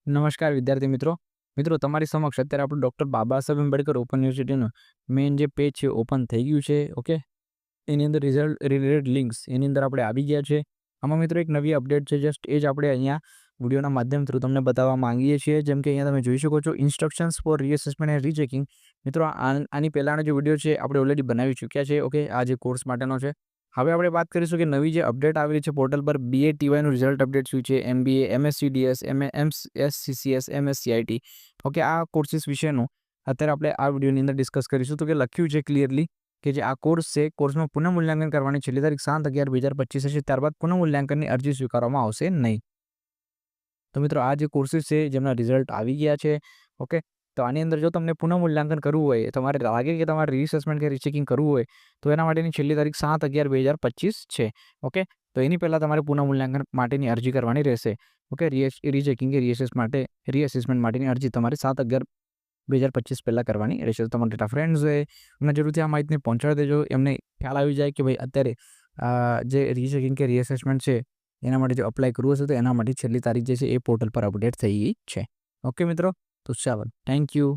નમસ્કાર વિદ્યાર્થી મિત્રો તમારી સમક્ષ અત્યારે આપણું doctor Baba Saheb Ambedkar open યુનિવર્સિટીનું main જે પેજ છે ઓપન થઈ ગયું છે. ઓકે, એની અંદર રિઝલ્ટ રિલેટેડ લિંક્સ એની અંદર આપણે આવી ગયા છે. આમાં મિત્રો એક નવી અપડેટ છે, જસ્ટ એ જ આપણે અહીંયા વિડીયોના માધ્યમ થ્રુ તમને બતાવવા માંગીએ છીએ. જેમ કે અહીંયા તમે જોઈ શકો છો, ઇન્સ્ટ્રક્શન્સ ફોર રીઅસેસમેન્ટ એન્ડ રીચેકિંગ. મિત્રો આની પહેલાંનો જે વિડીયો છે આપણે ઓલરેડી બનાવી ચૂક્યા છે. ઓકે, આ જે કોર્સ માટેનો છે. હવે આપણે વાત કરીશું કે નવી જે અપડેટ આવેલી છે પોર્ટલ પર, BA-TYનું રિઝલ્ટ અપડેટ શું છે, MBA, MSc-DS, MSc-CS, MSc-IT. Okay, આ કોર્સિસ વિશેનું અત્યારે આપણે આ વિડીયોની અંદર ડિસ્કસ કરીશું. તો કે લખ્યું છે ક્લિયરલી કે જે આ કોર્સ છે, કોર્સમાં પુનઃમૂલ્યાંકન કરવાની છેલ્લી તારીખ 7/11/2025 હશે. ત્યારબાદ પુનઃમૂલ્યાંકનની અરજી સ્વીકારવામાં આવશે નહીં. તો મિત્રો આ જે કોર્સિસ છે જેમના રિઝલ્ટ આવી ગયા છે. ઓકે, તો આની અંદર જો તમને પુનઃમૂલ્યાંકન કરવું હોય, તમારે લાગે કે તમારે રીઅસેસમેન્ટ કે રીચેકિંગ કરવું હોય, તો એના માટેની છેલ્લી તારીખ 7/11/2025 છે. ઓકે, તો એની પહેલાં તમારે પુનઃમૂલ્યાંકન માટેની અરજી કરવાની રહેશે. ઓકે, રીચેકિંગ કે રીઅસેસમેન્ટ માટેની અરજી તમારે 7/11/2025 પહેલાં કરવાની રહેશે. તમારા ડેટા ફ્રેન્ડ્સ હોય એમને જરૂરથી આ માહિતીને પહોંચાડી દેજો, એમને ખ્યાલ આવી જાય કે ભાઈ અત્યારે જે રીચેકિંગ કે રીઅસેસમેન્ટ છે એના માટે જો અપ્લાય કરવું હશે તો એના માટે છેલ્લી તારીખ જે છે એ પોર્ટલ પર અપડેટ થઈ ગઈ છે. ઓકે મિત્રો, તો ચાલો, થેન્ક યુ.